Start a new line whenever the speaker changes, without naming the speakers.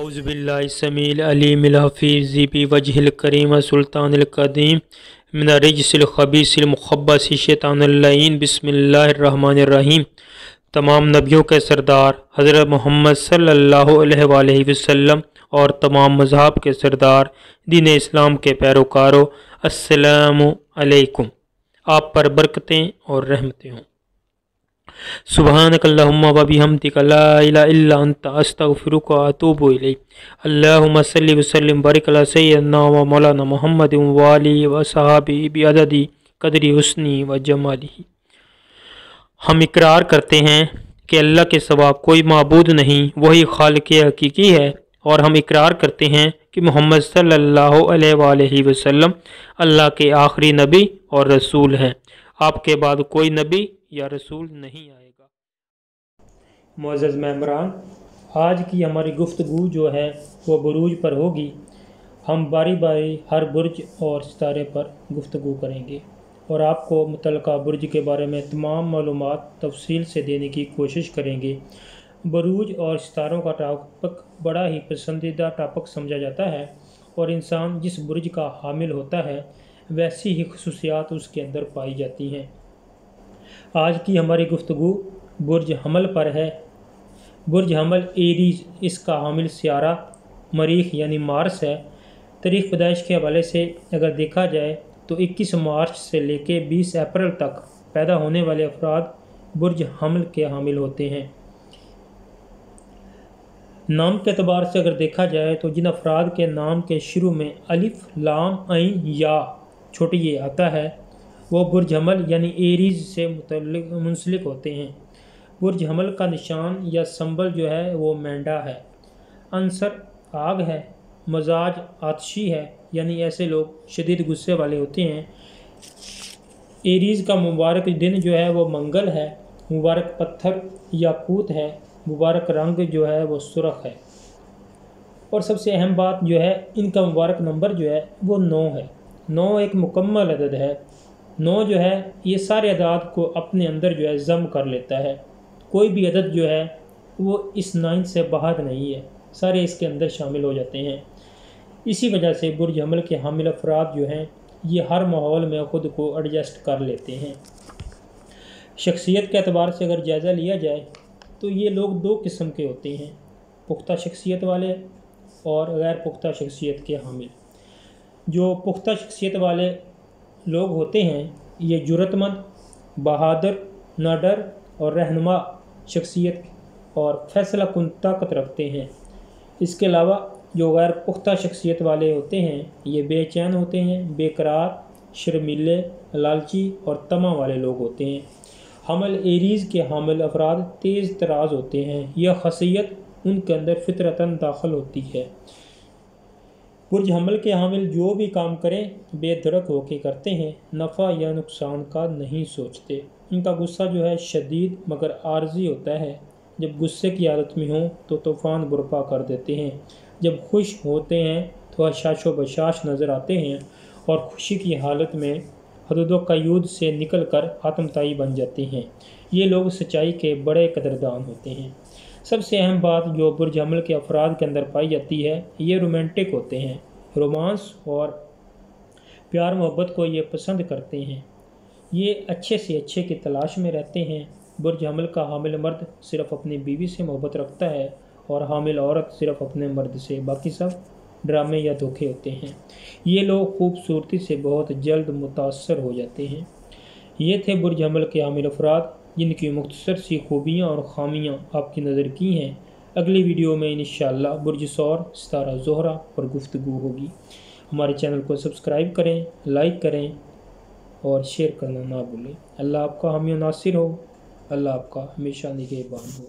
اعوذ باللہ السمیع العلیم الحفیظ بوجہ الکریم سلطان القدیم من الرجس الخبیث المخبث شیطان اللعین بسم اللہ الرحمن الرحیم۔ تمام نبیوں کے سردار حضرت محمد صلی اللہ علیہ وآلہ وسلم اور تمام مذہب کے سردار دین اسلام کے پیروکاروں، السلام علیکم۔ آپ پر برکتیں اور رحمتیں ہوں۔ سبحانک اللہم و بحمدک لا الہ الا انت استغفرک و اتوب الیک۔ اللہم صلی وسلم بارک علی سیدنا و مولانا محمد و آلہ و صحابہ بعدد قدر حسنہ و جمالہ۔ ہم اقرار کرتے ہیں کہ اللہ کے سوا کوئی معبود نہیں، وہی خالق حقیقی ہے، اور ہم اقرار کرتے ہیں کہ محمد صلی اللہ علیہ وآلہ وسلم اللہ کے آخری نبی اور رسول ہیں۔ آپ کے بعد کوئی نبی یا رسول نہیں آئے گا۔ معزز ممبران، آج کی ہماری گفتگو جو ہے وہ بروج پر ہوگی۔ ہم باری باری ہر برج اور ستارے پر گفتگو کریں گے اور آپ کو متعلقہ برج کے بارے میں تمام معلومات تفصیل سے دینے کی کوشش کریں گے۔ بروج اور ستاروں کا ٹاپک بڑا ہی پسندیدہ ٹاپک سمجھا جاتا ہے، اور انسان جس برج کا حامل ہوتا ہے ویسی ہی خصوصیات اس کے اندر پائی جاتی ہیں۔ آج کی ہماری گفتگو برج حمل پر ہے۔ برج حمل ایریز، اس کا حامل سیارہ مریخ یعنی مارس ہے۔ تاریخ پیدائش کے حوالے سے اگر دیکھا جائے تو 21 مارچ سے لے کے 20 اپریل تک پیدا ہونے والے افراد برج حمل کے حامل ہوتے ہیں۔ نام کے اعتبار سے اگر دیکھا جائے تو جن افراد کے نام کے شروع میں الف، لام، عین یا چھوٹی یہ آتا ہے وہ برج حمل یعنی ایریز سے منسلک ہوتے ہیں۔ برج حمل کا نشان یا سمبل جو ہے وہ مینڈا ہے۔ عنصر آگ ہے۔ مزاج آتشی ہے، یعنی ایسے لوگ شدید غصے والے ہوتے ہیں۔ ایریز کا مبارک دن جو ہے وہ منگل ہے۔ مبارک پتھر یاقوت ہے۔ مبارک رنگ جو ہے وہ سرخ ہے، اور سب سے اہم بات جو ہے ان کا مبارک نمبر جو ہے وہ 9 ہے۔ 9 ایک مکمل عدد ہے۔ 9 جو ہے یہ سارے اعداد کو اپنے اندر جو ہے ضم کر لیتا ہے۔ کوئی بھی عدد جو ہے وہ اس 9 سے باہر نہیں ہے، سارے اس کے اندر شامل ہو جاتے ہیں۔ اسی وجہ سے برج حمل کے حامل افراد جو ہیں یہ ہر ماحول میں خود کو ایڈجسٹ کر لیتے ہیں۔ شخصیت کے اعتبار سے اگر جائزہ لیا جائے تو یہ لوگ 2 قسم کے ہوتے ہیں، پختہ شخصیت والے اور غیر پختہ شخصیت کے حامل۔ جو پختہ شخصیت والے لوگ ہوتے ہیں یہ جرأت مند، بہادر، ناڈر اور رہنما شخصیت اور فیصلہ کن طاقت رکھتے ہیں۔ اس کے علاوہ جو غیر پختہ شخصیت والے ہوتے ہیں یہ بے چین ہوتے ہیں، بے قرار، شرمیلے، لالچی اور طمع والے لوگ ہوتے ہیں۔ حمل ایریز کے حامل افراد تیز تراز ہوتے ہیں، یہ خاصیت ان کے اندر فطرتاً داخل ہوتی ہے۔ برج حمل کے حامل جو بھی کام کریں بے دھڑک ہو کے کرتے ہیں، نفع یا نقصان کا نہیں سوچتے۔ ان کا غصہ جو ہے شدید مگر عارضی ہوتا ہے۔ جب غصے کی حالت میں ہوں تو طوفان برپا کر دیتے ہیں، جب خوش ہوتے ہیں تو حشاش و بشاش نظر آتے ہیں، اور خوشی کی حالت میں حدود و قیود سے نکل کر حاتم طائی بن جاتے ہیں۔ یہ لوگ سچائی کے بڑے قدردان ہوتے ہیں۔ سب سے اہم بات جو برج حمل کے افراد کے اندر پائی جاتی ہے یہ رومانٹک ہوتے ہیں۔ رومانس اور پیار محبت کو یہ پسند کرتے ہیں۔ یہ اچھے سے اچھے کی تلاش میں رہتے ہیں۔ برج حمل کا حامل مرد صرف اپنی بیوی سے محبت رکھتا ہے اور حامل عورت صرف اپنے مرد سے، باقی سب ڈرامے یا دھوکے ہوتے ہیں۔ یہ لوگ خوبصورتی سے بہت جلد متاثر ہو جاتے ہیں۔ یہ تھے برج حمل کے حامل افراد جن کی مختصر سی خوبیاں اور خامیاں آپ کی نظر کی ہیں۔ اگلی ویڈیو میں انشاءاللہ برج ثور ستارہ زہرہ پر گفتگو ہوگی۔ ہمارے چینل کو سبسکرائب کریں، لائک کریں اور شیئر کرنا نہ بھولیں۔ اللہ آپ کا حامی و ناصر ہو۔ اللہ آپ کا ہمیشہ نگہبان ہو۔